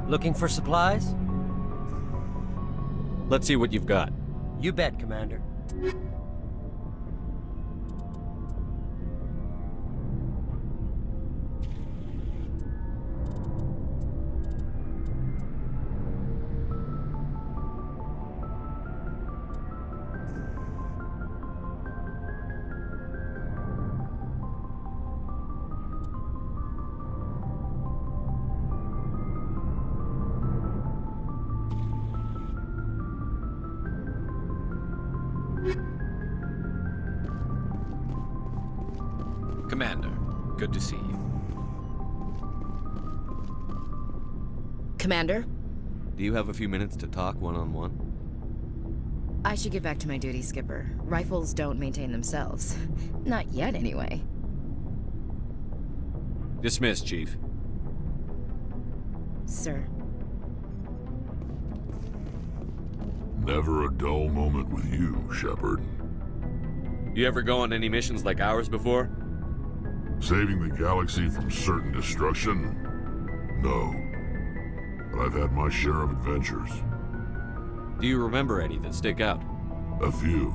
Looking for supplies? Let's see what you've got. You bet, Commander. Commander, good to see you. Commander? Do you have a few minutes to talk one-on-one? I should get back to my duty, Skipper. Rifles don't maintain themselves. Not yet, anyway. Dismissed, Chief. Sir. Never a dull moment with you, Shepard. You ever go on any missions like ours before? Saving the galaxy from certain destruction? No. But I've had my share of adventures. Do you remember any that stick out? A few.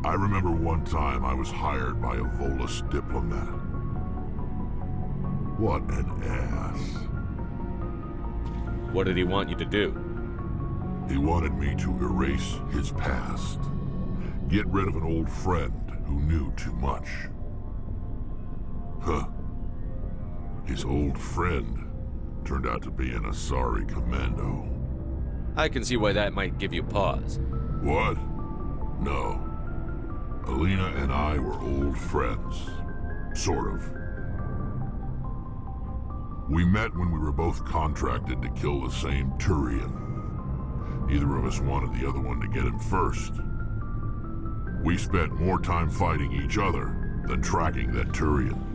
I remember one time I was hired by a Volus diplomat. What an ass. What did he want you to do? He wanted me to erase his past. Get rid of an old friend who knew too much. Huh. His old friend turned out to be an Asari commando. I can see why that might give you pause. What? No. Alina and I were old friends. Sort of. We met when we were both contracted to kill the same Turian. Neither of us wanted the other one to get him first. We spent more time fighting each other than tracking that Turian.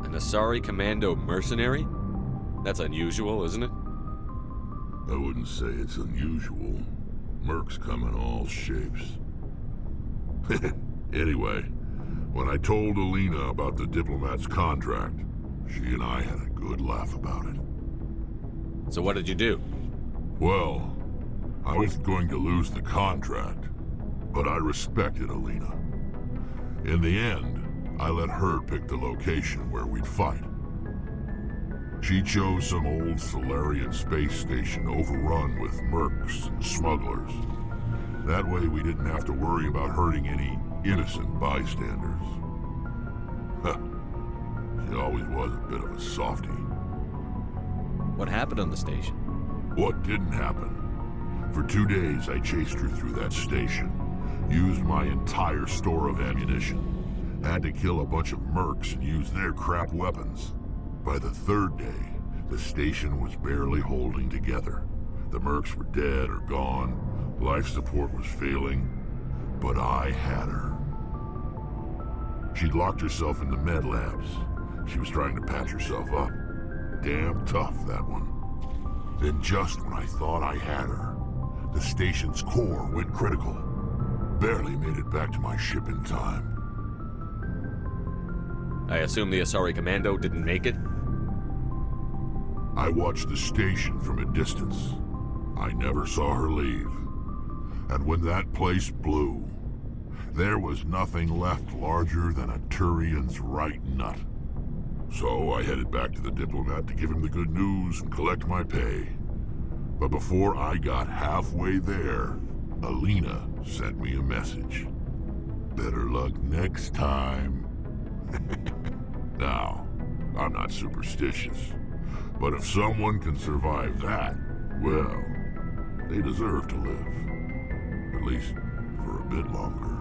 An Asari commando mercenary? That's unusual, isn't it? I wouldn't say it's unusual. Mercs come in all shapes. Anyway, when I told Alina about the diplomat's contract, she and I had a good laugh about it. So what did you do? Well, I was going to lose the contract, but I respected Alina. In the end, I let her pick the location where we'd fight. She chose some old Solarian space station overrun with mercs and smugglers. That way we didn't have to worry about hurting any innocent bystanders. Huh. She always was a bit of a softie. What happened on the station? What didn't happen? For 2 days I chased her through that station, used my entire store of ammunition, had to kill a bunch of mercs and use their crap weapons. By the 3rd day, the station was barely holding together. The mercs were dead or gone, life support was failing, but I had her. She'd locked herself in the med labs. She was trying to patch herself up. Damn tough, that one. Then just when I thought I had her, the station's core went critical. Barely made it back to my ship in time. I assume the Asari commando didn't make it? I watched the station from a distance. I never saw her leave. And when that place blew, there was nothing left larger than a Turian's right nut. So I headed back to the diplomat to give him the good news and collect my pay. But before I got halfway there, Alina sent me a message. Better luck next time. Now, I'm not superstitious, but if someone can survive that, well, they deserve to live. At least for a bit longer.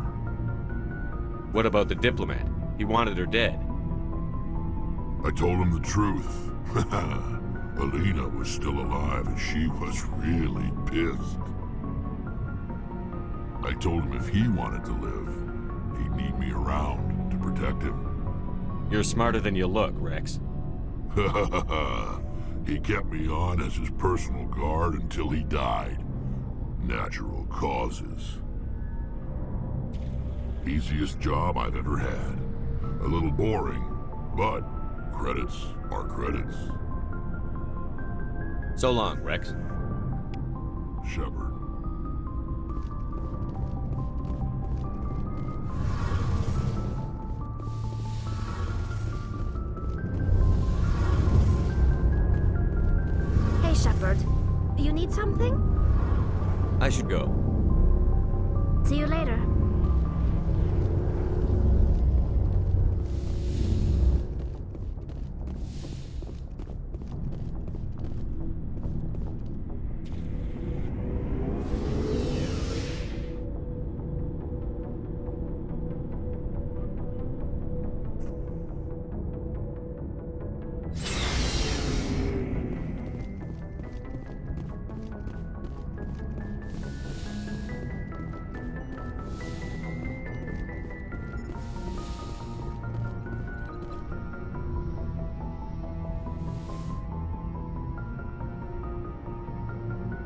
What about the diplomat? He wanted her dead. I told him the truth. Alina was still alive and she was really pissed. I told him if he wanted to live, he'd need me around to protect him. You're smarter than you look, Rex. He kept me on as his personal guard until he died. Natural causes. Easiest job I've ever had. A little boring, but credits are credits. So long, Rex. Shepard. Hey, Shepard. You need something? I should go. See you later.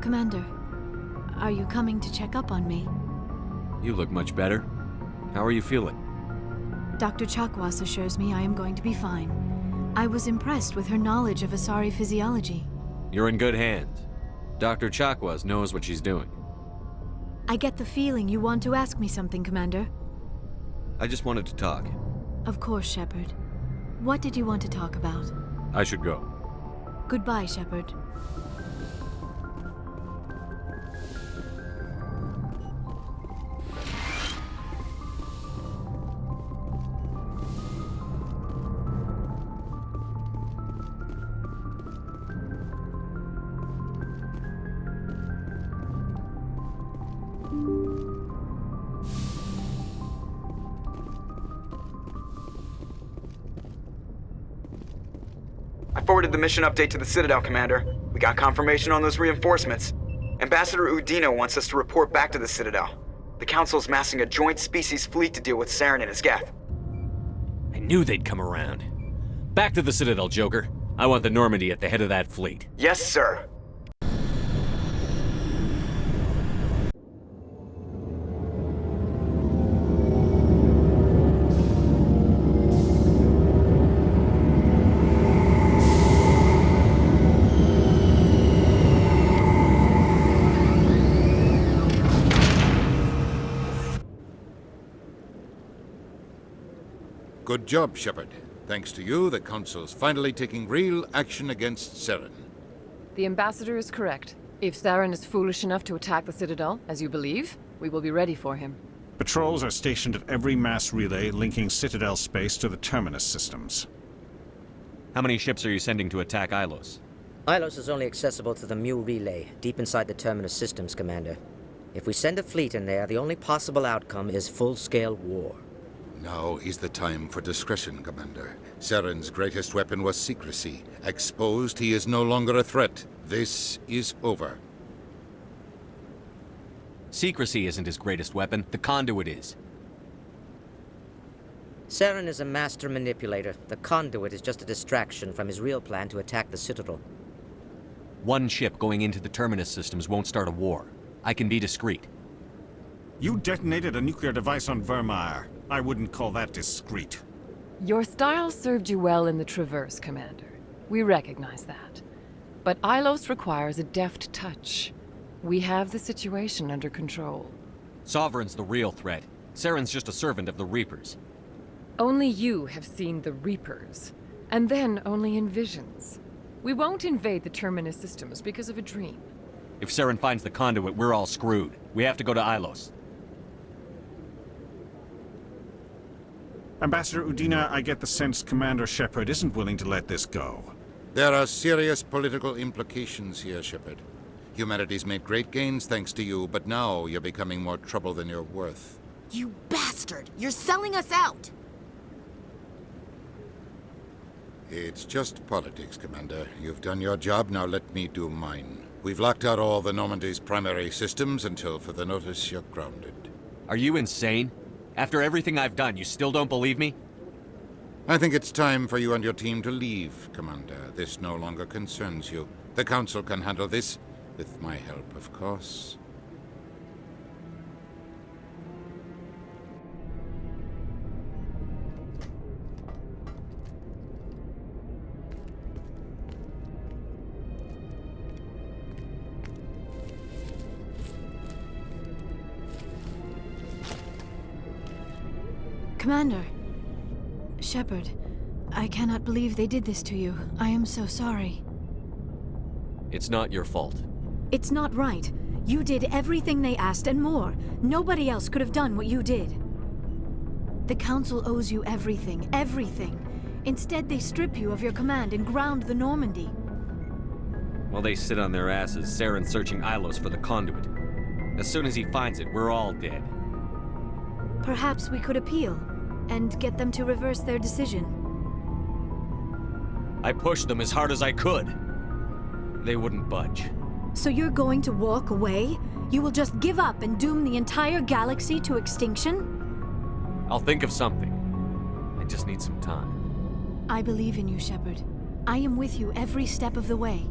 Commander, are you coming to check up on me? You look much better. How are you feeling? Dr. Chakwas assures me I am going to be fine. I was impressed with her knowledge of Asari physiology. You're in good hands. Dr. Chakwas knows what she's doing. I get the feeling you want to ask me something, Commander. I just wanted to talk. Of course, Shepard. What did you want to talk about? I should go. Goodbye, Shepard. I forwarded the mission update to the Citadel, Commander. We got confirmation on those reinforcements. Ambassador Udina wants us to report back to the Citadel. The Council's massing a joint species fleet to deal with Saren and his Geth. I knew they'd come around. Back to the Citadel, Joker. I want the Normandy at the head of that fleet. Yes, sir. Good job, Shepard. Thanks to you, the Council's finally taking real action against Saren. The Ambassador is correct. If Saren is foolish enough to attack the Citadel, as you believe, we will be ready for him. Patrols are stationed at every mass relay linking Citadel space to the Terminus systems. How many ships are you sending to attack Ilos? Ilos is only accessible to the Mu relay, deep inside the Terminus systems, Commander. If we send a fleet in there, the only possible outcome is full-scale war. Now is the time for discretion, Commander. Saren's greatest weapon was secrecy. Exposed, he is no longer a threat. This is over. Secrecy isn't his greatest weapon. The conduit is. Saren is a master manipulator. The conduit is just a distraction from his real plan to attack the Citadel. One ship going into the Terminus systems won't start a war. I can be discreet. You detonated a nuclear device on Vermeer. I wouldn't call that discreet. Your style served you well in the Traverse, Commander. We recognize that. But Ilos requires a deft touch. We have the situation under control. Sovereign's the real threat. Saren's just a servant of the Reapers. Only you have seen the Reapers. And then only in visions. We won't invade the Terminus systems because of a dream. If Saren finds the conduit, we're all screwed. We have to go to Ilos. Ambassador Udina, I get the sense Commander Shepard isn't willing to let this go. There are serious political implications here, Shepard. Humanity's made great gains thanks to you, but now you're becoming more trouble than you're worth. You bastard! You're selling us out! It's just politics, Commander. You've done your job, now let me do mine. We've locked out all the Normandy's primary systems until further notice you're grounded. Are you insane? After everything I've done, you still don't believe me? I think it's time for you and your team to leave, Commander. This no longer concerns you. The Council can handle this, with my help, of course. Commander. Shepard, I cannot believe they did this to you. I am so sorry. It's not your fault. It's not right. You did everything they asked and more. Nobody else could have done what you did. The Council owes you everything, everything. Instead, they strip you of your command and ground the Normandy. While they sit on their asses, Saren's searching Ilos for the conduit. As soon as he finds it, we're all dead. Perhaps we could appeal and get them to reverse their decision. I pushed them as hard as I could. They wouldn't budge. So you're going to walk away? You will just give up and doom the entire galaxy to extinction? I'll think of something. I just need some time. I believe in you, Shepard. I am with you every step of the way.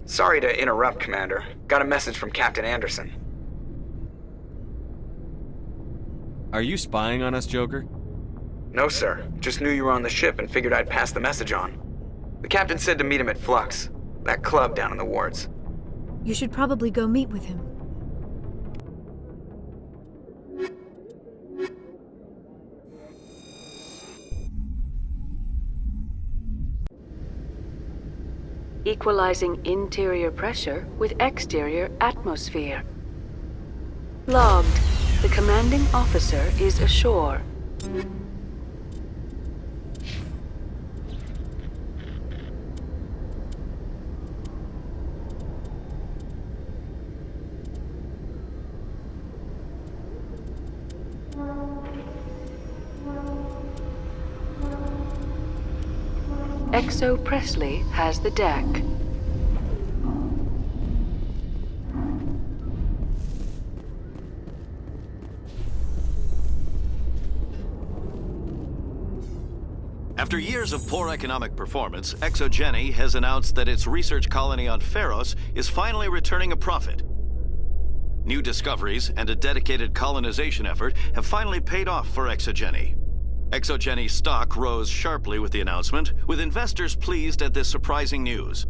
Sorry to interrupt, Commander. Got a message from Captain Anderson. Are you spying on us, Joker? No, sir. Just knew you were on the ship and figured I'd pass the message on. The captain said to meet him at Flux, that club down in the wards. You should probably go meet with him. Equalizing interior pressure with exterior atmosphere. Logged. The commanding officer is ashore. Exo Presley has the deck. After years of poor economic performance, Exogeny has announced that its research colony on Pharos is finally returning a profit. New discoveries and a dedicated colonization effort have finally paid off for Exogeny. Exogeny stock rose sharply with the announcement, with investors pleased at this surprising news.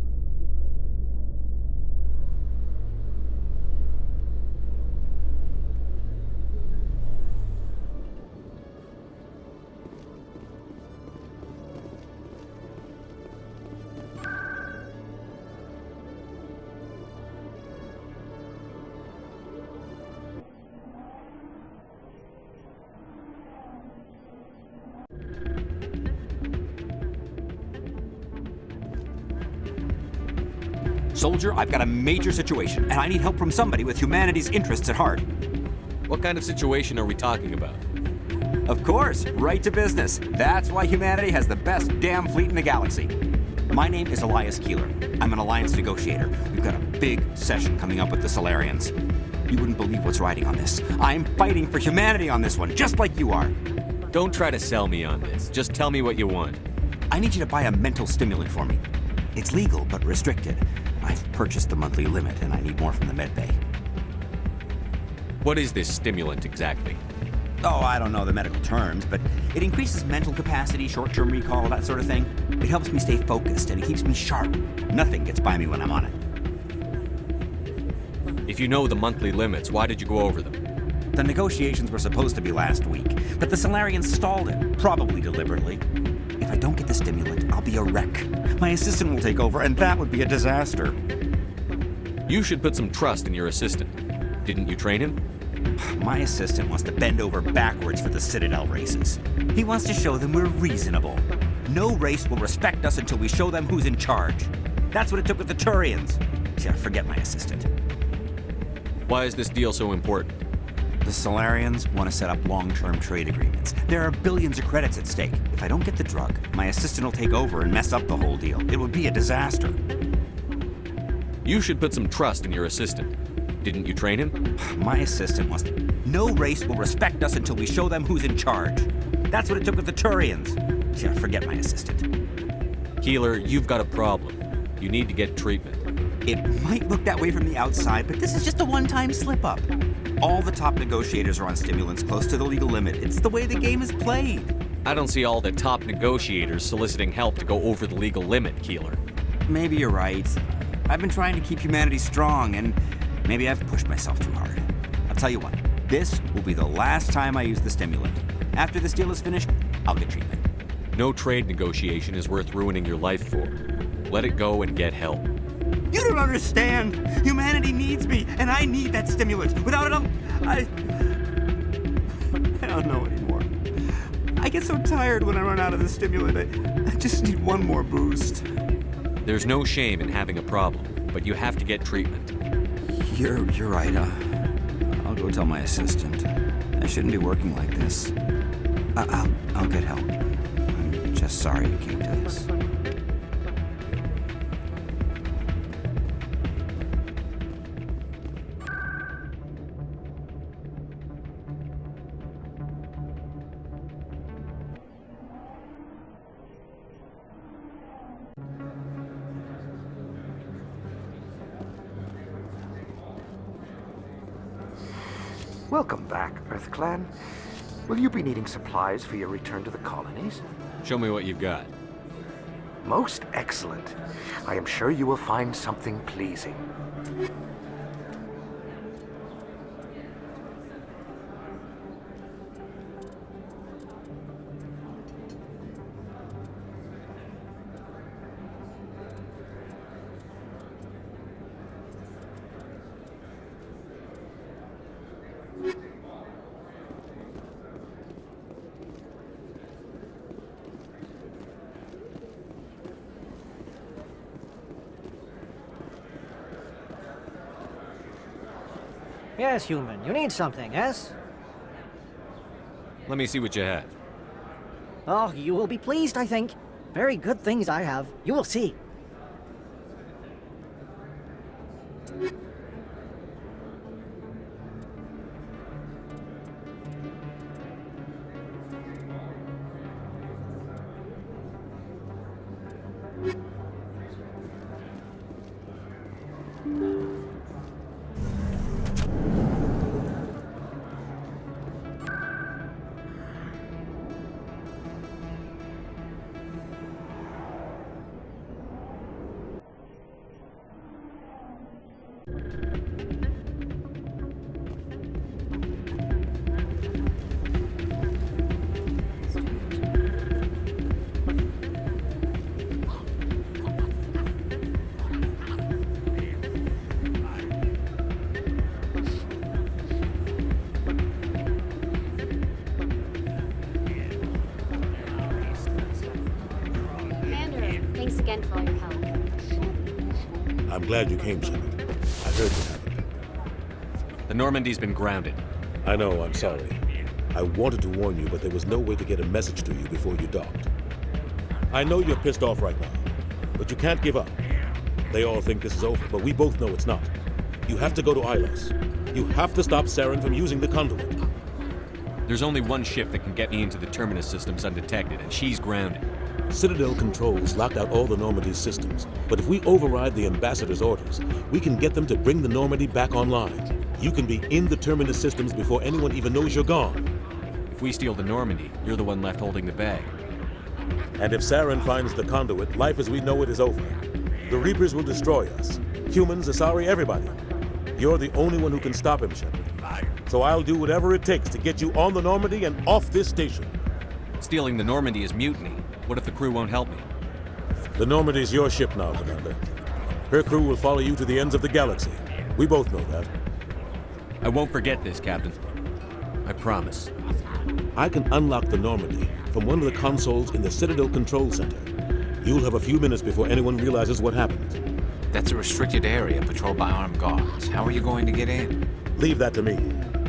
Soldier, I've got a major situation, and I need help from somebody with humanity's interests at heart. What kind of situation are we talking about? Of course, right to business. That's why humanity has the best damn fleet in the galaxy. My name is Elias Keeler. I'm an alliance negotiator. We've got a big session coming up with the Solarians. You wouldn't believe what's riding on this. I'm fighting for humanity on this one, just like you are. Don't try to sell me on this. Just tell me what you want. I need you to buy a mental stimulant for me. It's legal, but restricted. I've purchased the monthly limit, and I need more from the medbay. What is this stimulant exactly? Oh, I don't know the medical terms, but it increases mental capacity, short-term recall, that sort of thing. It helps me stay focused, and it keeps me sharp. Nothing gets by me when I'm on it. If you know the monthly limits, why did you go over them? The negotiations were supposed to be last week, but the Solarians stalled it, probably deliberately. If I don't get the stimulant, I'll be a wreck. My assistant will take over, and that would be a disaster. You should put some trust in your assistant. Didn't you train him? My assistant wants to bend over backwards for the Citadel races. He wants to show them we're reasonable. No race will respect us until we show them who's in charge. That's what it took with the Turians. Yeah, forget my assistant. Why is this deal so important? The Solarians want to set up long-term trade agreements. There are billions of credits at stake. If I don't get the drug, my assistant will take over and mess up the whole deal. It would be a disaster. You should put some trust in your assistant. Didn't you train him? My assistant wants to... No race will respect us until we show them who's in charge. That's what it took with the Turians. Yeah, forget my assistant. Keeler, you've got a problem. You need to get treatment. It might look that way from the outside, but this is just a one-time slip-up. All the top negotiators are on stimulants close to the legal limit. It's the way the game is played. I don't see all the top negotiators soliciting help to go over the legal limit, Keeler. Maybe you're right. I've been trying to keep humanity strong, and maybe I've pushed myself too hard. I'll tell you what, this will be the last time I use the stimulant. After this deal is finished, I'll get treatment. No trade negotiation is worth ruining your life for. Let it go and get help. You don't understand! Humanity needs me, and I need that stimulant. Without it, I don't know anymore. I get so tired when I run out of the stimulant. I just need one more boost. There's no shame in having a problem, but you have to get treatment. You're right. I'll go tell my assistant. I shouldn't be working like this. I'll get help. I'm just sorry it came to this. Welcome back, Earth Clan. Will you be needing supplies for your return to the colonies? Show me what you've got. Most excellent. I am sure you will find something pleasing. Yes, human. You need something, yes? Let me see what you have. Oh, you will be pleased, I think. Very good things I have. You will see. For all your help. I'm glad you came, Shepard. I heard what happened. The Normandy's been grounded. I know, I'm sorry. I wanted to warn you, but there was no way to get a message to you before you docked. I know you're pissed off right now, but you can't give up. They all think this is over, but we both know it's not. You have to go to Ilos. You have to stop Saren from using the conduit. There's only one ship that can get me into the Terminus systems undetected, and she's grounded. Citadel controls locked out all the Normandy's systems, but if we override the ambassador's orders, we can get them to bring the Normandy back online. You can be in the Terminus systems before anyone even knows you're gone. If we steal the Normandy, you're the one left holding the bag. And if Saren finds the conduit, life as we know it is over. The Reapers will destroy us. Humans, Asari, everybody. You're the only one who can stop him, Shepard. So I'll do whatever it takes to get you on the Normandy and off this station. Stealing the Normandy is mutiny. What if the crew won't help me? The Normandy's your ship now, Commander. Her crew will follow you to the ends of the galaxy. We both know that. I won't forget this, Captain. I promise. I can unlock the Normandy from one of the consoles in the Citadel Control Center. You'll have a few minutes before anyone realizes what happened. That's a restricted area patrolled by armed guards. How are you going to get in? Leave that to me.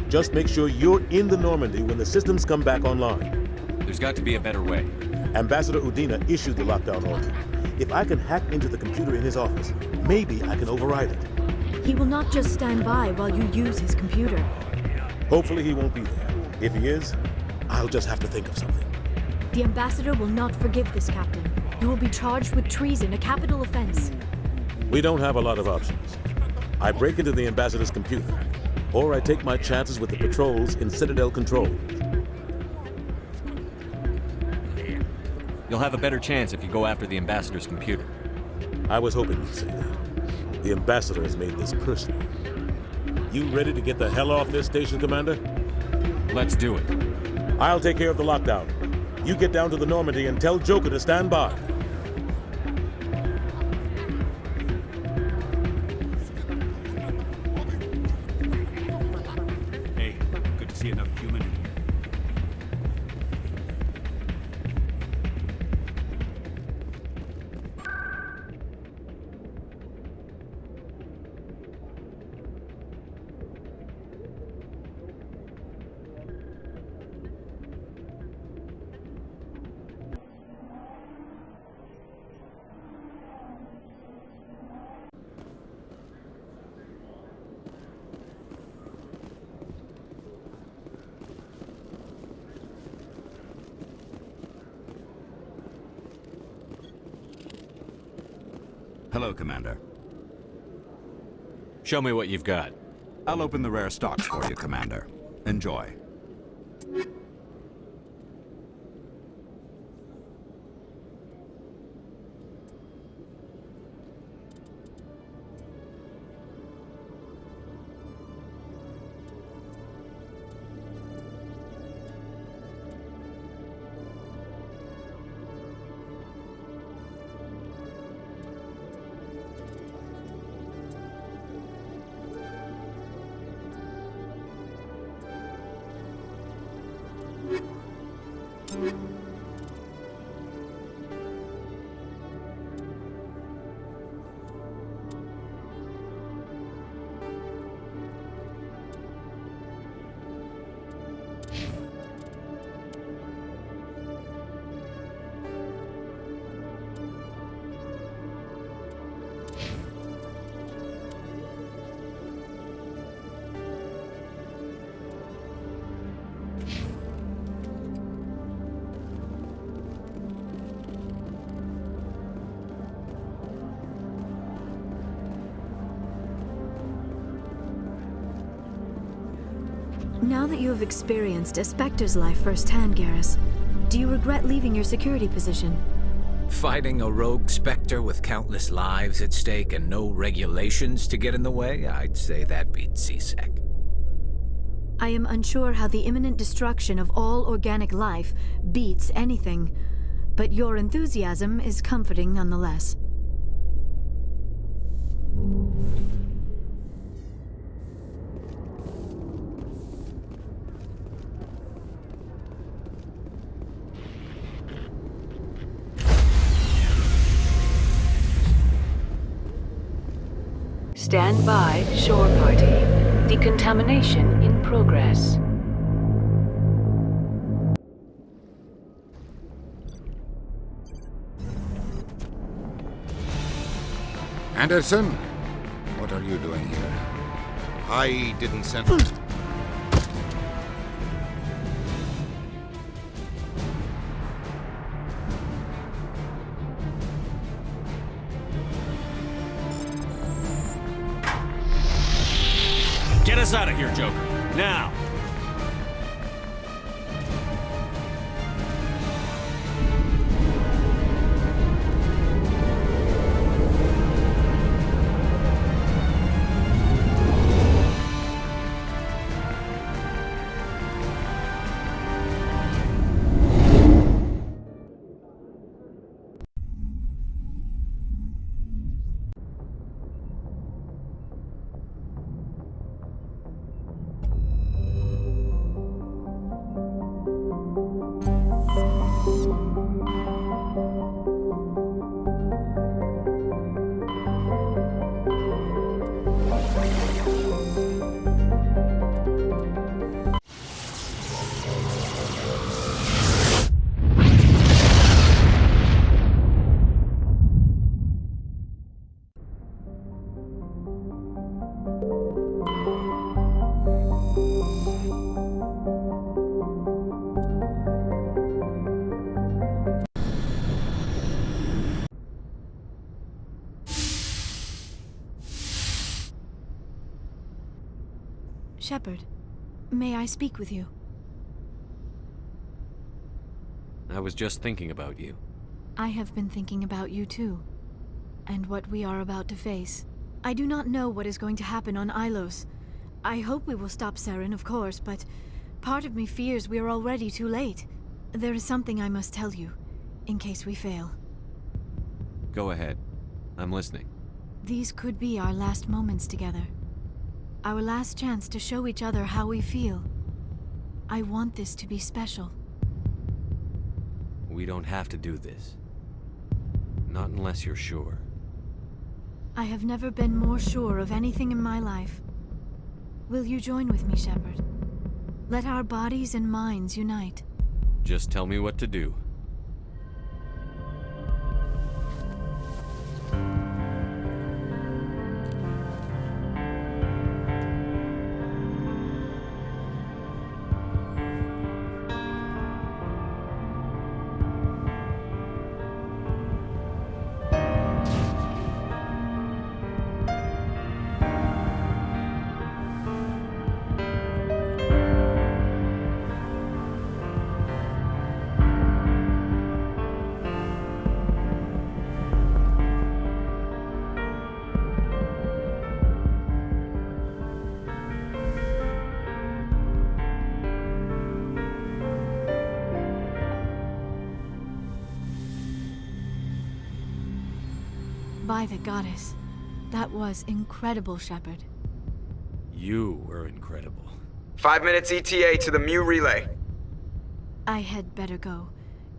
Just make sure you're in the Normandy when the systems come back online. There's got to be a better way. Ambassador Udina issued the lockdown order. If I can hack into the computer in his office, maybe I can override it. He will not just stand by while you use his computer. Hopefully he won't be there. If he is, I'll just have to think of something. The ambassador will not forgive this, Captain. You will be charged with treason, a capital offense. We don't have a lot of options. I break into the ambassador's computer, or I take my chances with the patrols in Citadel Control. You'll have a better chance if you go after the ambassador's computer. I was hoping you'd say that. The ambassador has made this personal. You ready to get the hell off this station, Commander? Let's do it. I'll take care of the lockdown. You get down to the Normandy and tell Joker to stand by. Hey, good to see another human in here. Hello, Commander. Show me what you've got. I'll open the rare stocks for you, Commander. Enjoy. Now that you have experienced a Spectre's life firsthand, Garrus, do you regret leaving your security position? Fighting a rogue Spectre with countless lives at stake and no regulations to get in the way? I'd say that beats CSEC. I am unsure how the imminent destruction of all organic life beats anything, but your enthusiasm is comforting nonetheless. Stand by, shore party. Decontamination in progress. Anderson, what are you doing here? I didn't send... Get us out of here, Joker. Now! Shepard, may I speak with you? I was just thinking about you. I have been thinking about you too, and what we are about to face. I do not know what is going to happen on Ilos. I hope we will stop Saren, of course, but part of me fears we are already too late. There is something I must tell you, in case we fail. Go ahead. I'm listening. These could be our last moments together. Our last chance to show each other how we feel. I want this to be special. We don't have to do this. Not unless you're sure. I have never been more sure of anything in my life. Will you join with me, Shepard? Let our bodies and minds unite. Just tell me what to do. By the goddess, that was incredible, Shepard. You were incredible. 5 minutes ETA to the Mu relay. I had better go.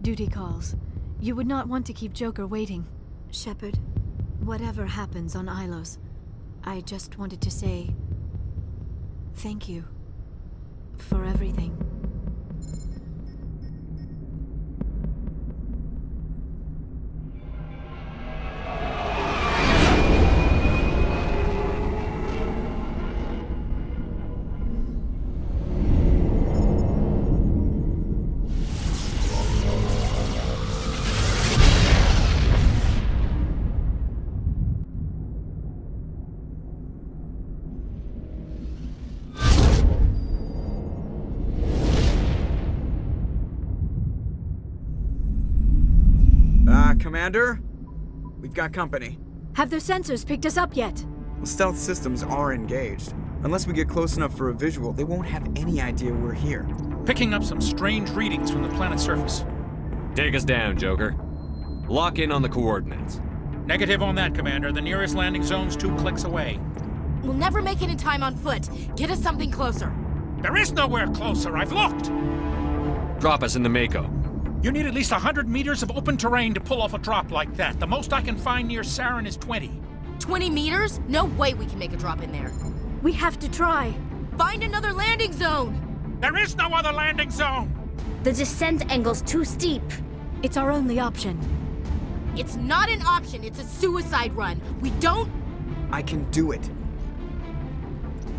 Duty calls. You would not want to keep Joker waiting. Shepard, whatever happens on Ilos, I just wanted to say thank you for everything. Commander? We've got company. Have their sensors picked us up yet? Well, stealth systems are engaged. Unless we get close enough for a visual, they won't have any idea we're here. Picking up some strange readings from the planet's surface. Take us down, Joker. Lock in on the coordinates. Negative on that, Commander. The nearest landing zone's 2 clicks away. We'll never make it in time on foot. Get us something closer. There is nowhere closer. I've looked. Drop us in the Mako. You need at least 100 meters of open terrain to pull off a drop like that. The most I can find near Saren is 20. 20 meters? No way we can make a drop in there. We have to try. Find another landing zone! There is no other landing zone! The descent angle's too steep. It's our only option. It's not an option, it's a suicide run. We don't... I can do it.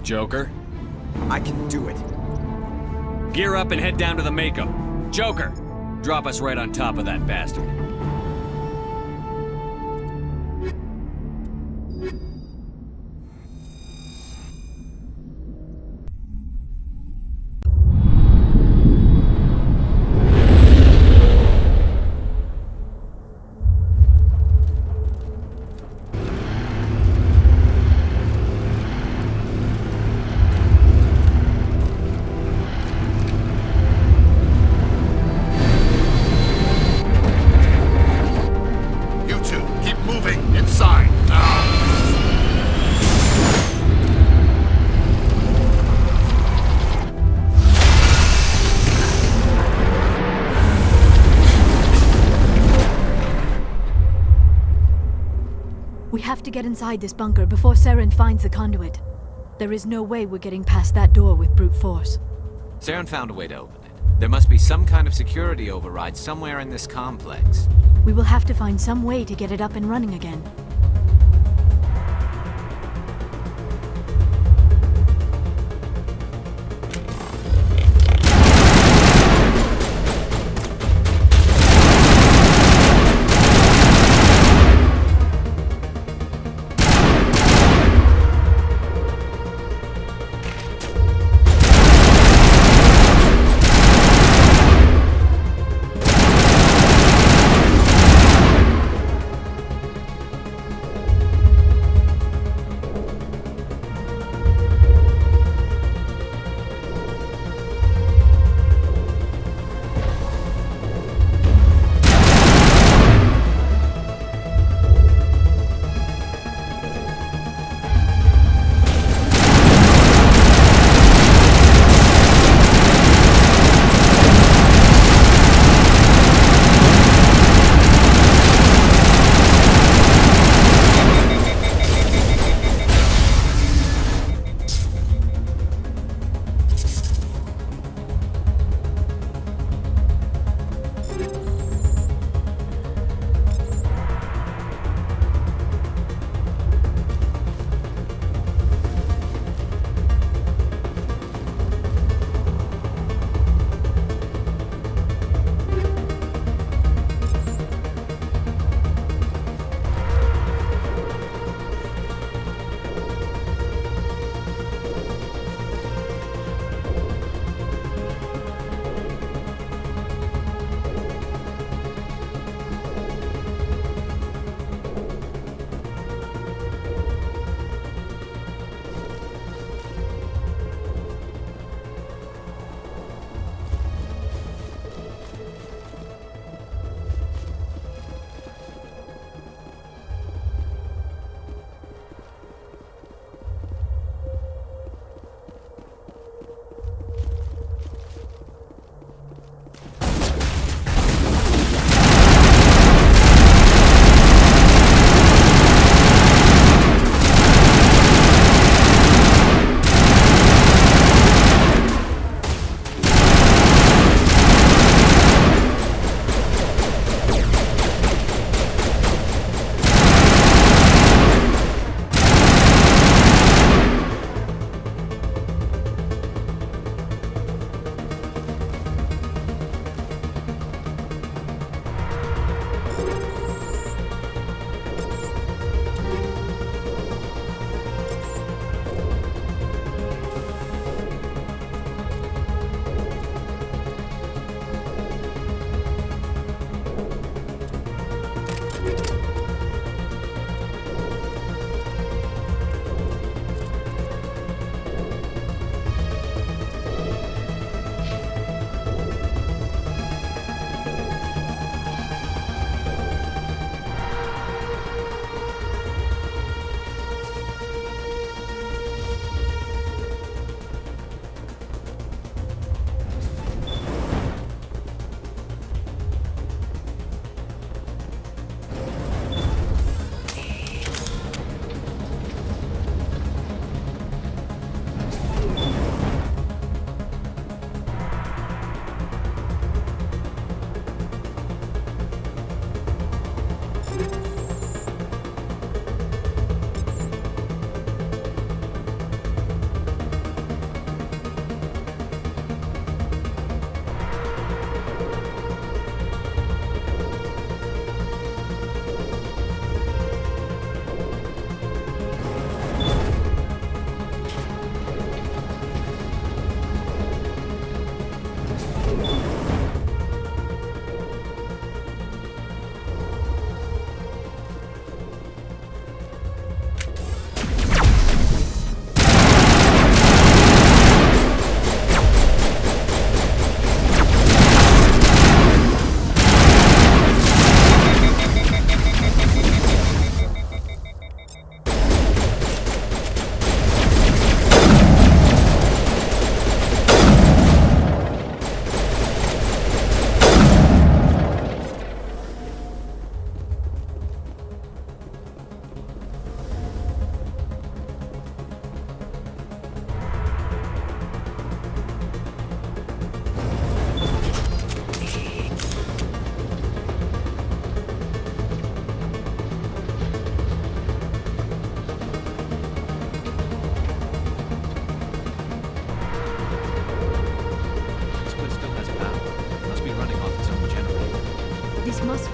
Joker? I can do it. Gear up and head down to the Mako. Joker! Drop us right on top of that bastard. We have to get inside this bunker before Saren finds the conduit. There is no way we're getting past that door with brute force. Saren found a way to open it. There must be some kind of security override somewhere in this complex. We will have to find some way to get it up and running again.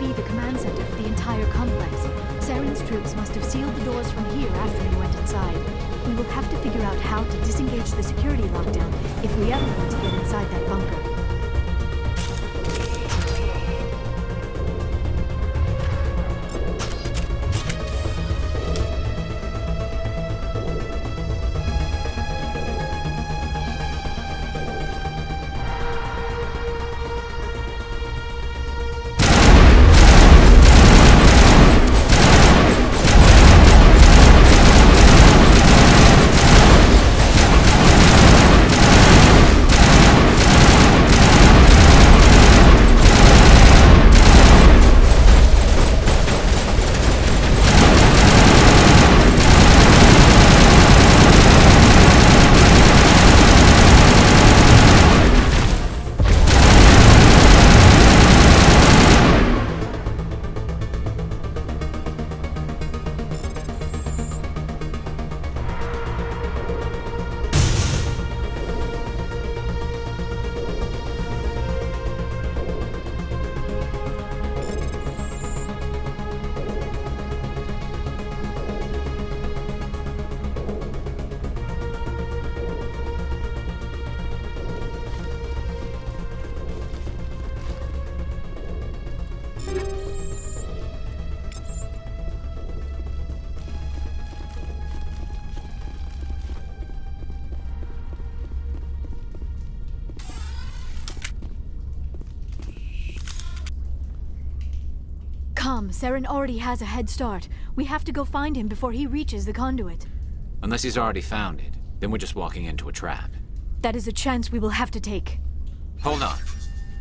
be the command center for the entire complex. Saren's troops must have sealed the doors from here after he went inside. We will have to figure out how to disengage the security lockdown if we ever want to get inside that bunker. Come, Saren already has a head start. We have to go find him before he reaches the conduit. Unless he's already found it, then we're just walking into a trap. That is a chance we will have to take. Hold on.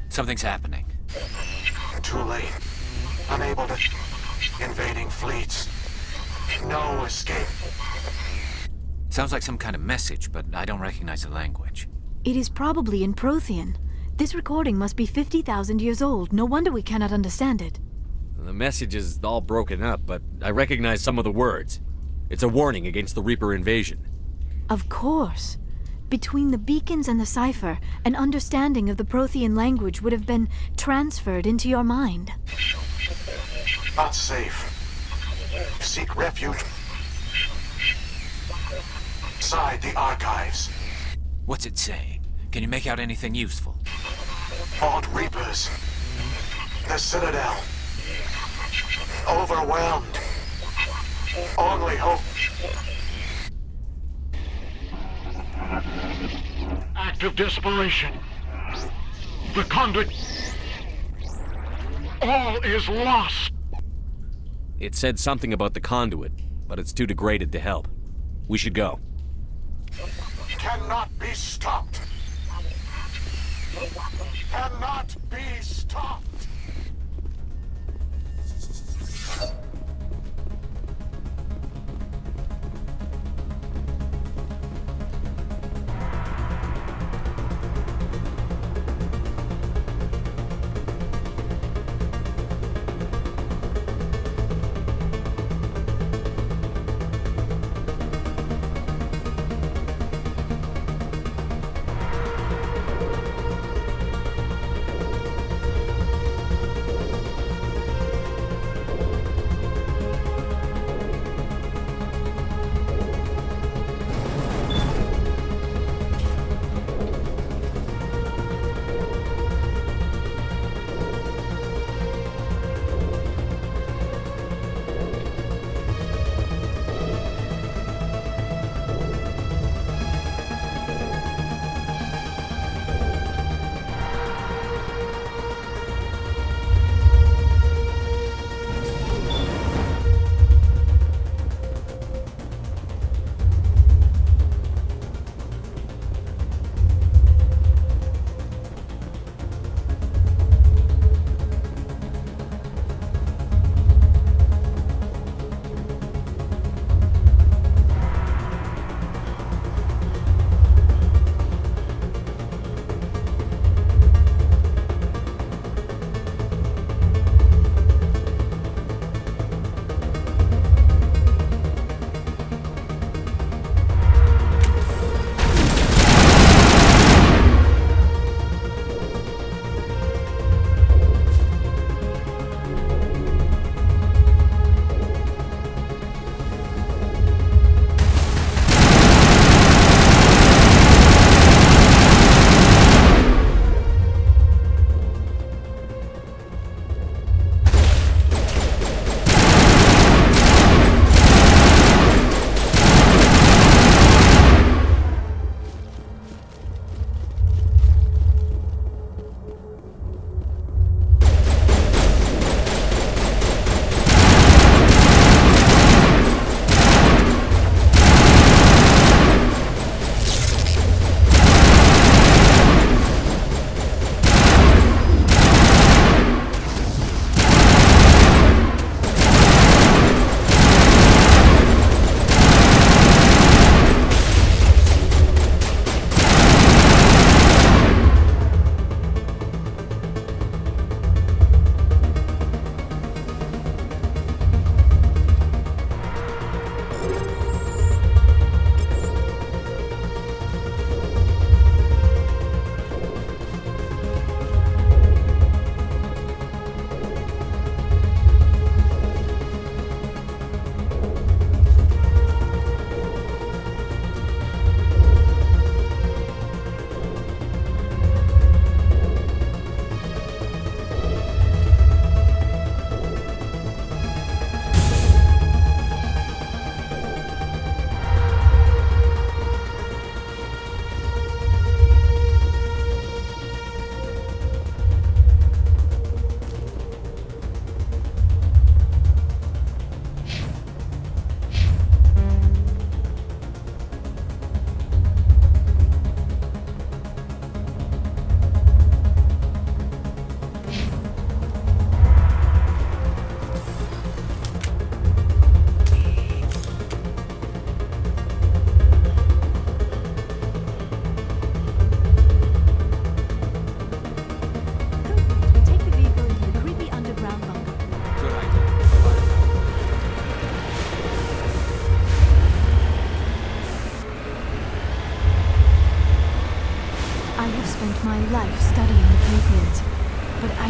Something's happening. Too late. Unable to... Invading fleets. No escape. Sounds like some kind of message, but I don't recognize the language. It is probably in Prothean. This recording must be 50,000 years old. No wonder we cannot understand it. The message is all broken up, but I recognize some of the words. It's a warning against the Reaper invasion. Of course. Between the beacons and the cipher, an understanding of the Prothean language would have been transferred into your mind. Not safe. Seek refuge inside the archives. What's it saying? Can you make out anything useful? Fought Reapers. The Citadel. Overwhelmed. Only hope. Act of desperation. The conduit. All is lost. It said something about the conduit, but it's too degraded to help. We should go. Cannot be stopped. Cannot be stopped.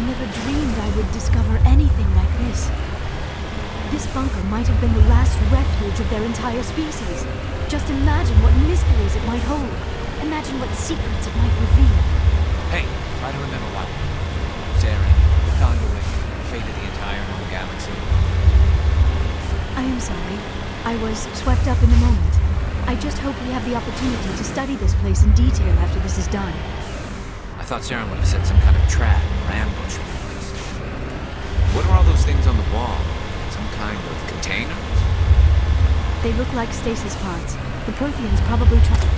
never dreamed I would discover anything like this. This bunker might have been the last refuge of their entire species. Just imagine what mysteries it might hold. Imagine what secrets it might reveal. Hey, try to remember what? Saren, the conduit, the fate of the entire known galaxy. I am sorry. I was swept up in the moment. I just hope we have the opportunity to study this place in detail after this is done. I thought Saren would have set some kind of trap or ambush for this. What are all those things on the wall? Some kind of containers? They look like stasis pods. The Protheans probably tried.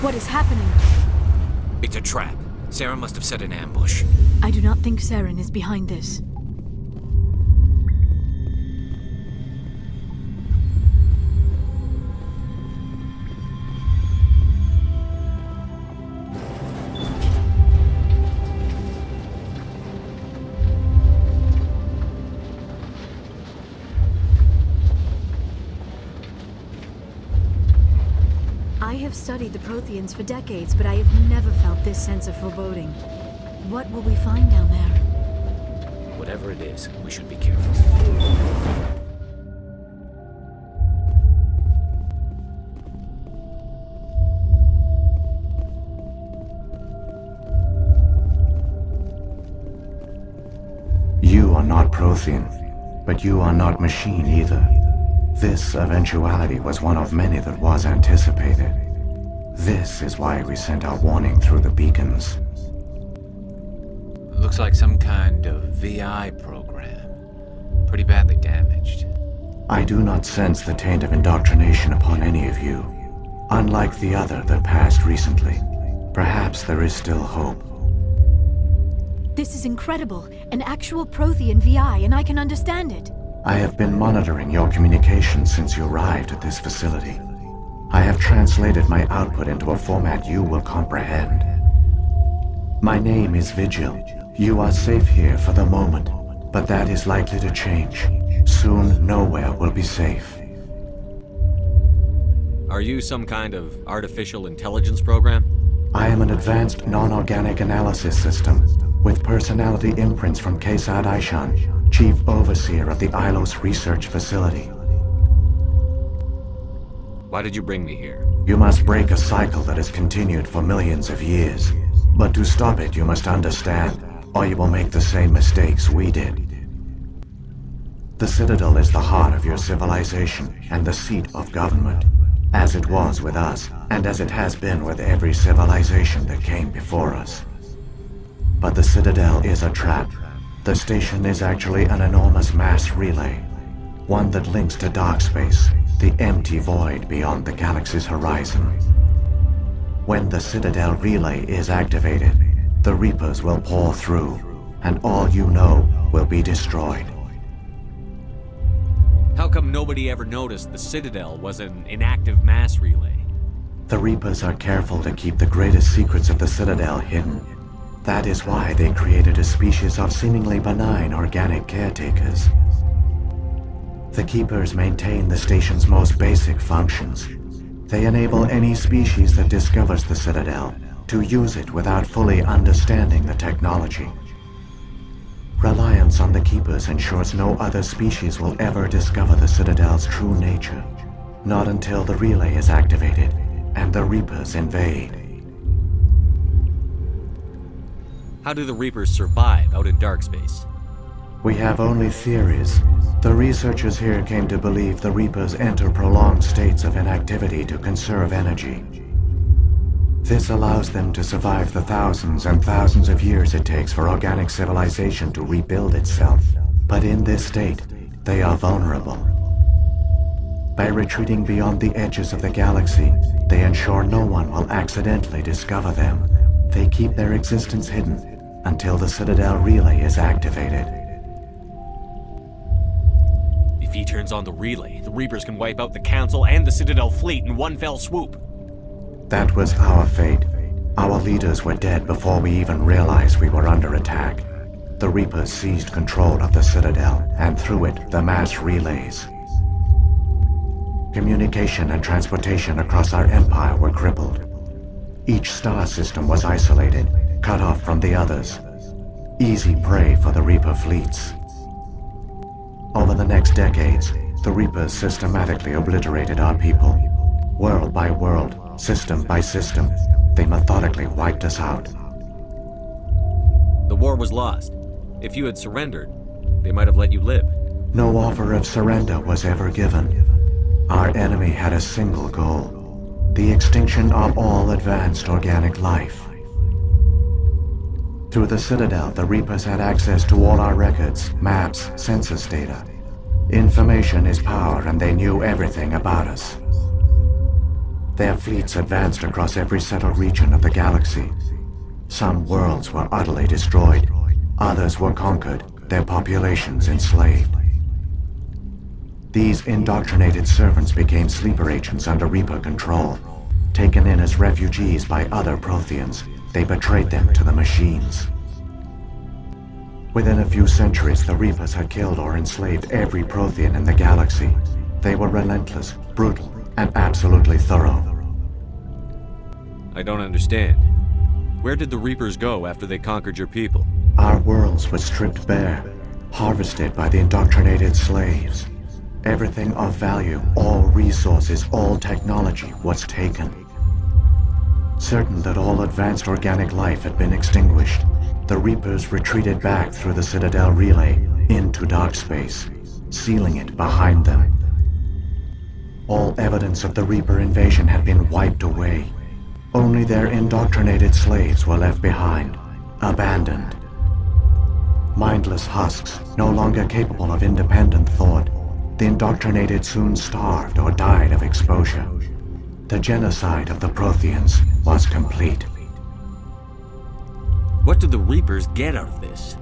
What is happening? It's a trap. Saren must have set an ambush. I do not think Saren is behind this. I have studied the Protheans for decades, but I have never felt this sense of foreboding. What will we find down there? Whatever it is, we should be careful. You are not Prothean, but you are not machine either. This eventuality was one of many that was anticipated. This is why we sent our warning through the beacons. Looks like some kind of VI program. Pretty badly damaged. I do not sense the taint of indoctrination upon any of you, unlike the other that passed recently. Perhaps there is still hope. This is incredible. An actual Prothean VI, and I can understand it. I have been monitoring your communications since you arrived at this facility. I have translated my output into a format you will comprehend. My name is Vigil. You are safe here for the moment, but that is likely to change. Soon, nowhere will be safe. Are you some kind of artificial intelligence program? I am an advanced non-organic analysis system with personality imprints from Kesad Aishan, Chief Overseer of the ILOS Research Facility. Why did you bring me here? You must break a cycle that has continued for millions of years. But to stop it, you must understand, or you will make the same mistakes we did. The Citadel is the heart of your civilization and the seat of government, as it was with us, and as it has been with every civilization that came before us. But the Citadel is a trap. The station is actually an enormous mass relay, one that links to dark space, the empty void beyond the galaxy's horizon. When the Citadel relay is activated, the Reapers will pour through, and all you know will be destroyed. How come nobody ever noticed the Citadel was an inactive mass relay? The Reapers are careful to keep the greatest secrets of the Citadel hidden. That is why they created a species of seemingly benign organic caretakers. The Keepers maintain the station's most basic functions. They enable any species that discovers the Citadel to use it without fully understanding the technology. Reliance on the Keepers ensures no other species will ever discover the Citadel's true nature. Not until the relay is activated and the Reapers invade. How do the Reapers survive out in dark space? We have only theories. The researchers here came to believe the Reapers enter prolonged states of inactivity to conserve energy. This allows them to survive the thousands and thousands of years it takes for organic civilization to rebuild itself. But in this state, they are vulnerable. By retreating beyond the edges of the galaxy, they ensure no one will accidentally discover them. They keep their existence hidden until the Citadel relay is activated. If he turns on the relay, the Reapers can wipe out the Council and the Citadel fleet in one fell swoop. That was our fate. Our leaders were dead before we even realized we were under attack. The Reapers seized control of the Citadel, and through it, the mass relays. Communication and transportation across our empire were crippled. Each star system was isolated, cut off from the others. Easy prey for the Reaper fleets. Over the next decades, the Reapers systematically obliterated our people. World by world, system by system, they methodically wiped us out. The war was lost. If you had surrendered, they might have let you live. No offer of surrender was ever given. Our enemy had a single goal: the extinction of all advanced organic life. Through the Citadel, the Reapers had access to all our records, maps, census data. Information is power, and they knew everything about us. Their fleets advanced across every settled region of the galaxy. Some worlds were utterly destroyed. Others were conquered, their populations enslaved. These indoctrinated servants became sleeper agents under Reaper control. Taken in as refugees by other Protheans, they betrayed them to the machines. Within a few centuries, the Reapers had killed or enslaved every Prothean in the galaxy. They were relentless, brutal, and absolutely thorough. I don't understand. Where did the Reapers go after they conquered your people? Our worlds were stripped bare, harvested by the indoctrinated slaves. Everything of value, all resources, all technology was taken. Certain that all advanced organic life had been extinguished, the Reapers retreated back through the Citadel relay into dark space, sealing it behind them. All evidence of the Reaper invasion had been wiped away. Only their indoctrinated slaves were left behind, abandoned. Mindless husks, no longer capable of independent thought, the indoctrinated soon starved or died of exposure. The genocide of the Protheans was complete. What do the Reapers get out of this?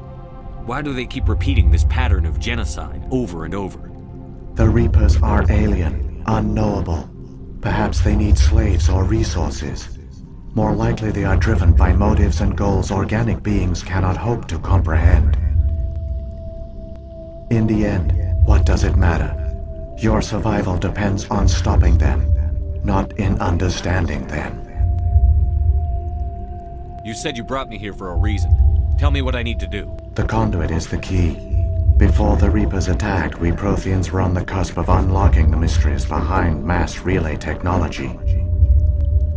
Why do they keep repeating this pattern of genocide over and over? The Reapers are alien, unknowable. Perhaps they need slaves or resources. More likely they are driven by motives and goals organic beings cannot hope to comprehend. In the end, what does it matter? Your survival depends on stopping them, not in understanding them. You said you brought me here for a reason. Tell me what I need to do. The conduit is the key. Before the Reapers attacked, we Protheans were on the cusp of unlocking the mysteries behind mass relay technology.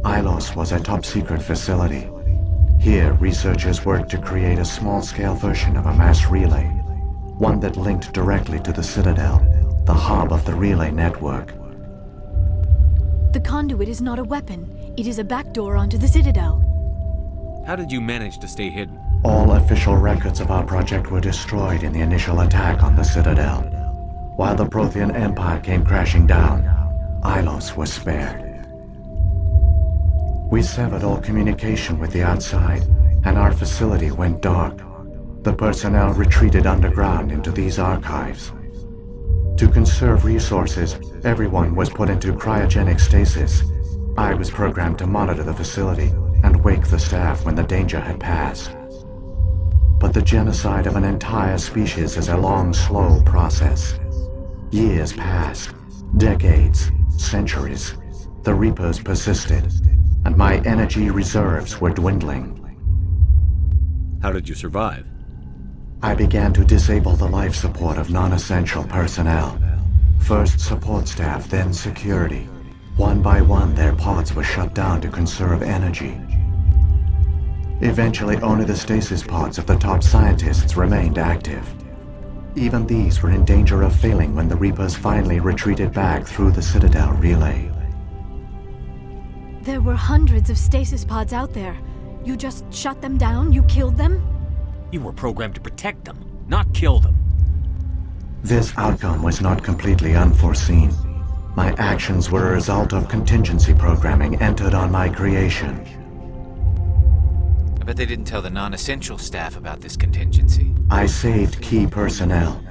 ILOS was a top-secret facility. Here, researchers worked to create a small-scale version of a mass relay, one that linked directly to the Citadel, the hub of the relay network. The conduit is not a weapon. It is a backdoor onto the Citadel. How did you manage to stay hidden? All official records of our project were destroyed in the initial attack on the Citadel. While the Prothean Empire came crashing down, ILOS was spared. We severed all communication with the outside, and our facility went dark. The personnel retreated underground into these archives. To conserve resources, everyone was put into cryogenic stasis. I was programmed to monitor the facility and wake the staff when the danger had passed. But the genocide of an entire species is a long, slow process. Years passed, decades, centuries. The Reapers persisted, and my energy reserves were dwindling. How did you survive? I began to disable the life support of non-essential personnel. First support staff, then security. One by one, their pods were shut down to conserve energy. Eventually, only the stasis pods of the top scientists remained active. Even these were in danger of failing when the Reapers finally retreated back through the Citadel relay. There were hundreds of stasis pods out there. You just shut them down? You killed them? You were programmed to protect them, not kill them. This outcome was not completely unforeseen. My actions were a result of contingency programming entered on my creation. I bet they didn't tell the non-essential staff about this contingency. I saved key personnel.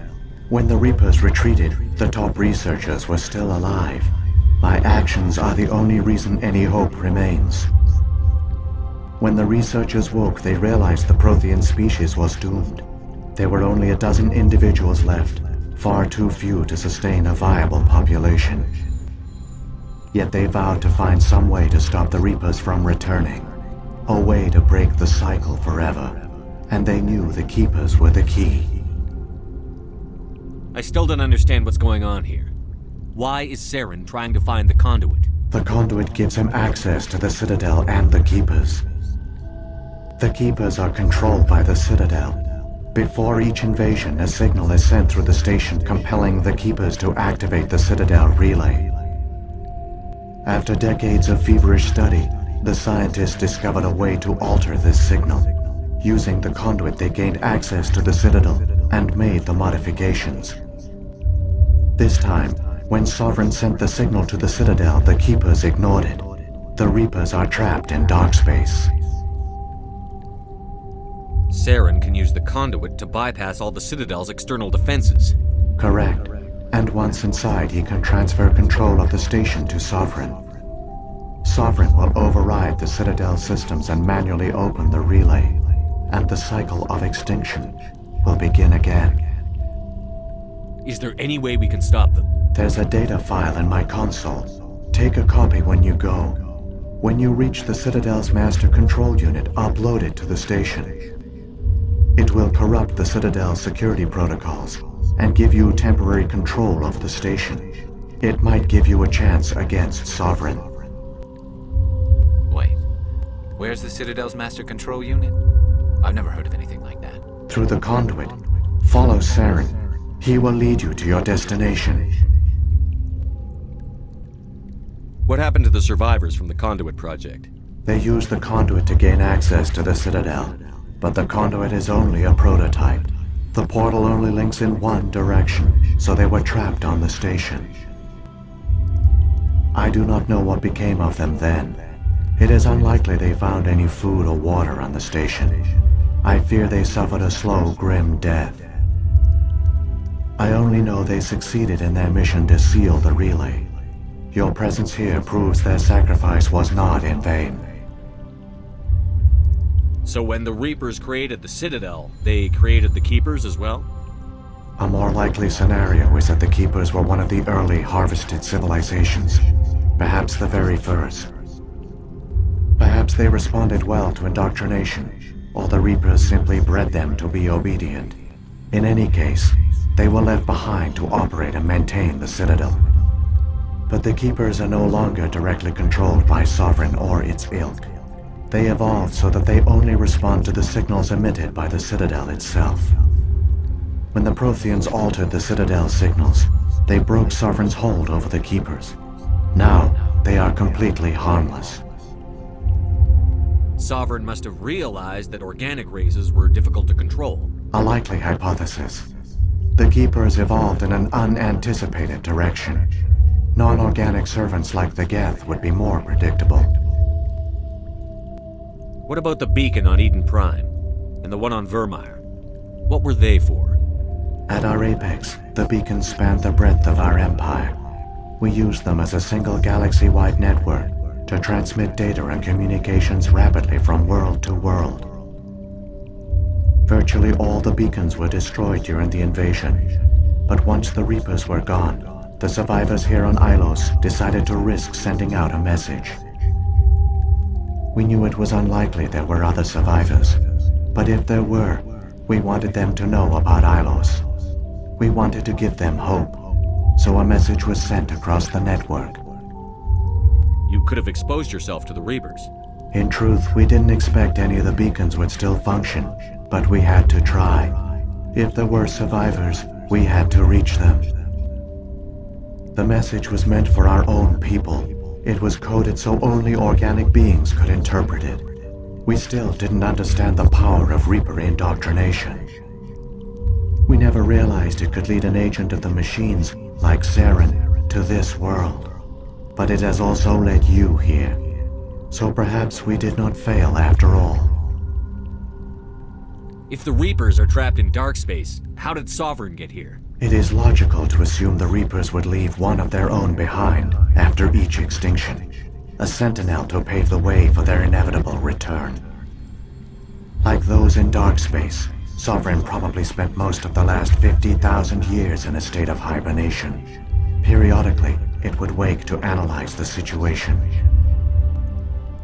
When the Reapers retreated, the top researchers were still alive. My actions are the only reason any hope remains. When the researchers woke, they realized the Prothean species was doomed. There were only a dozen individuals left, far too few to sustain a viable population. Yet they vowed to find some way to stop the Reapers from returning. A way to break the cycle forever. And they knew the Keepers were the key. I still don't understand what's going on here. Why is Saren trying to find the conduit? The conduit gives him access to the Citadel and the Keepers. The Keepers are controlled by the Citadel. Before each invasion, a signal is sent through the station compelling the Keepers to activate the Citadel relay. After decades of feverish study, the scientists discovered a way to alter this signal. Using the conduit, they gained access to the Citadel and made the modifications. This time, when Sovereign sent the signal to the Citadel, the Keepers ignored it. The Reapers are trapped in dark space. Saren can use the conduit to bypass all the Citadel's external defenses. Correct. And once inside, he can transfer control of the station to Sovereign. Sovereign will override the Citadel systems and manually open the relay, and the cycle of extinction will begin again. Is there any way we can stop them? There's a data file in my console. Take a copy when you go. When you reach the Citadel's master control unit, upload it to the station. It will corrupt the Citadel's security protocols and give you temporary control of the station. It might give you a chance against Sovereign. Wait, where's the Citadel's master control unit? I've never heard of anything like that. Through the conduit, follow Saren. He will lead you to your destination. What happened to the survivors from the Conduit project? They used the conduit to gain access to the Citadel, but the conduit is only a prototype. The portal only links in one direction, so they were trapped on the station. I do not know what became of them then. It is unlikely they found any food or water on the station. I fear they suffered a slow, grim death. I only know they succeeded in their mission to seal the relay. Your presence here proves their sacrifice was not in vain. So when the Reapers created the Citadel, they created the Keepers as well? A more likely scenario is that the Keepers were one of the early harvested civilizations, perhaps the very first. Perhaps they responded well to indoctrination, or the Reapers simply bred them to be obedient. In any case, they were left behind to operate and maintain the Citadel. But the Keepers are no longer directly controlled by Sovereign or its ilk. They evolved so that they only respond to the signals emitted by the Citadel itself. When the Protheans altered the Citadel's signals, they broke Sovereign's hold over the Keepers. Now, they are completely harmless. Sovereign must have realized that organic races were difficult to control. A likely hypothesis. The Keepers evolved in an unanticipated direction. Non-organic servants like the Geth would be more predictable. What about the beacon on Eden Prime? And the one on Vermeer? What were they for? At our apex, the beacons spanned the breadth of our empire. We used them as a single galaxy-wide network to transmit data and communications rapidly from world to world. Virtually all the beacons were destroyed during the invasion, but once the Reapers were gone, the survivors here on Ilos decided to risk sending out a message. We knew it was unlikely there were other survivors, but if there were, we wanted them to know about Ilos. We wanted to give them hope, so a message was sent across the network. You could have exposed yourself to the Reapers. In truth, we didn't expect any of the beacons would still function, but we had to try. If there were survivors, we had to reach them. The message was meant for our own people. It was coded so only organic beings could interpret it. We still didn't understand the power of Reaper indoctrination. We never realized it could lead an agent of the machines, like Saren, to this world. But it has also led you here. So perhaps we did not fail after all. If the Reapers are trapped in dark space, how did Sovereign get here? It is logical to assume the Reapers would leave one of their own behind after each extinction. A sentinel to pave the way for their inevitable return. Like those in dark space, Sovereign probably spent most of the last 50,000 years in a state of hibernation. Periodically, it would wake to analyze the situation.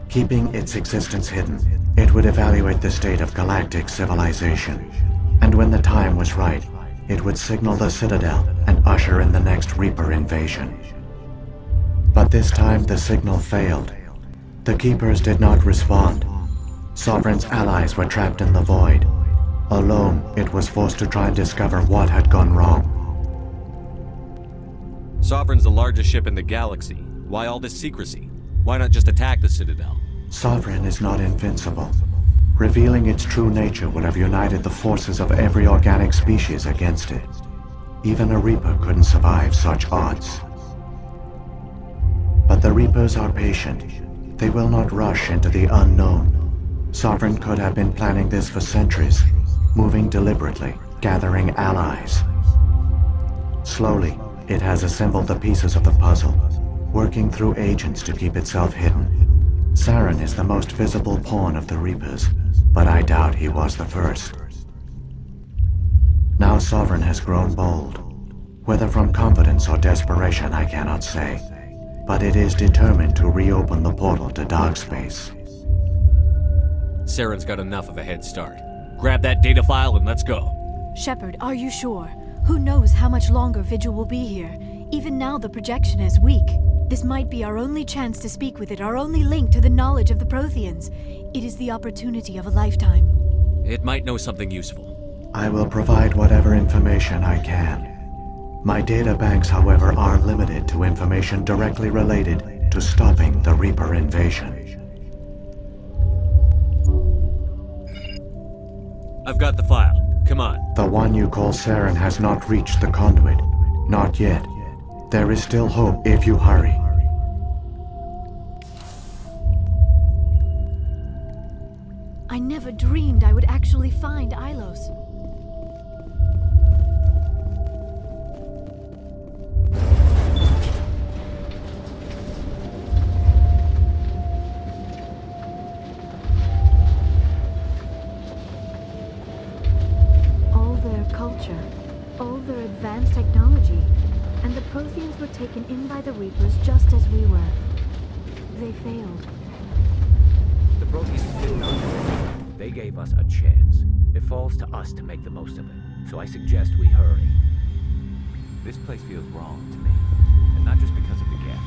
Keeping its existence hidden, it would evaluate the state of galactic civilization. And when the time was right, it would signal the Citadel and usher in the next Reaper invasion. But this time the signal failed. The Keepers did not respond. Sovereign's allies were trapped in the void. Alone, it was forced to try and discover what had gone wrong. Sovereign's the largest ship in the galaxy. Why all this secrecy? Why not just attack the Citadel? Sovereign is not invincible. Revealing its true nature would have united the forces of every organic species against it. Even a Reaper couldn't survive such odds. But the Reapers are patient. They will not rush into the unknown. Sovereign could have been planning this for centuries, moving deliberately, gathering allies. Slowly, it has assembled the pieces of the puzzle, working through agents to keep itself hidden. Saren is the most visible pawn of the Reapers, but I doubt he was the first. Now Sovereign has grown bold. Whether from confidence or desperation, I cannot say. But it is determined to reopen the portal to dark space. Saren's got enough of a head start. Grab that data file and let's go. Shepard, are you sure? Who knows how much longer Vigil will be here? Even now the projection is weak. This might be our only chance to speak with it, our only link to the knowledge of the Protheans. It is the opportunity of a lifetime. It might know something useful. I will provide whatever information I can. My data banks, however, are limited to information directly related to stopping the Reaper invasion. I've got the file. Come on. The one you call Saren has not reached the conduit. Not yet. There is still hope if you hurry. I never dreamed I would actually find Ilos. All their culture, all their advanced technology, and the Protheans were taken in by the Reapers just as we were. They failed. The Protheans did not fail. They gave us a chance. It falls to us to make the most of it. So I suggest we hurry. This place feels wrong to me. And not just because of the gap.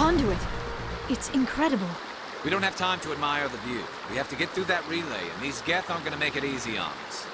conduit. It's incredible. We don't have time to admire the view. We have to get through that relay, and these Geth aren't gonna make it easy on us.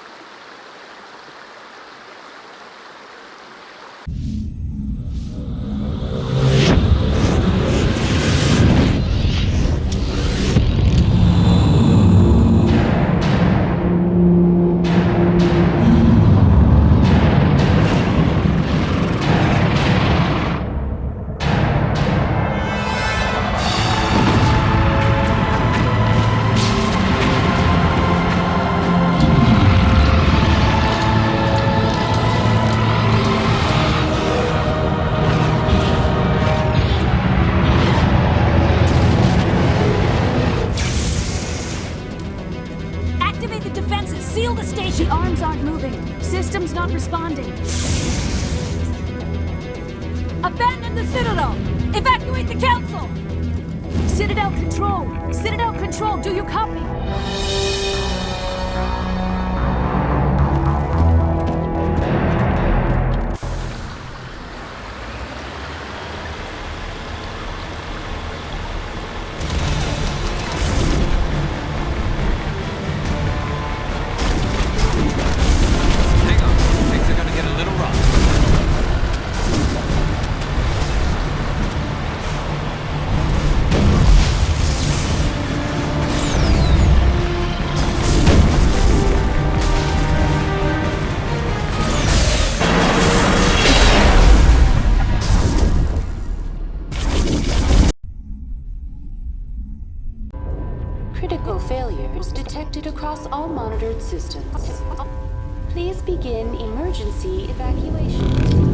Responding. Abandon the Citadel! Evacuate the Council! Citadel Control! Citadel Control, do you copy? Critical failures detected across all monitored systems. Please begin emergency evacuation.